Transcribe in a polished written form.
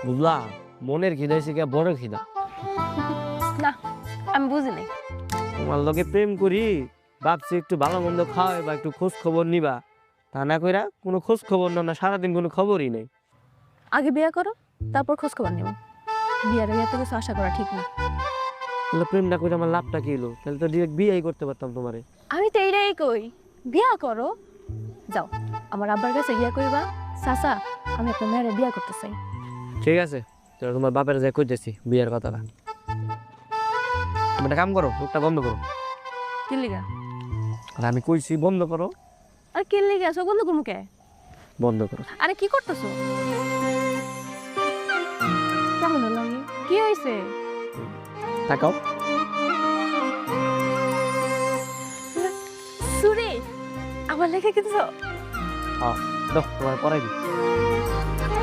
বুঝলা মনের খিদা হয়েছে গিয়া বড় খিদা। না আমি বুঝি নাই। তোমার লগে প্রেম করি ভাবছি একটু ভালো মন্দ খাওয়াই বা একটু খোঁজ খবর নিবা, তা না কইরা কোনো খোঁজ খবর না, সারাদিন কোনো খবরই নেই। আগে বিয়ে করো তারপর খোঁজ খবর নেব। বিয়ের আগে এত কিছু আশা করা ঠিক না। তাহলে প্রেমটা করে আমার লাভটা কি হলো? তাহলে তো ডিরেক্ট বিয়েই করতে পারতাম তোমারে। আমি তো এইটাই কই, বিয়া করো। যাও আমার আব্বার কাছে গিয়া কইবা, চাচা আমি আপনার মেয়েরে বিয়া করতে চাই। ঠিক আছে, তো তোমার বাপের যাই কইতেছি বিয়ের কথাটা। তুমি একটা কাম করো, মুখটা বন্ধ করো। কি লিগা? আর আমি কইছি বন্ধ করো। আর কি লিগা সব বন্ধ করবো কে? বন্ধ করো। আরে কি করতেছো? কেমন লাগে? কি হয়েছে? তাকাও। সুরে আমার লেখা কিন্তু হ্যাঁ, দাও তোমার পড়াই দিই।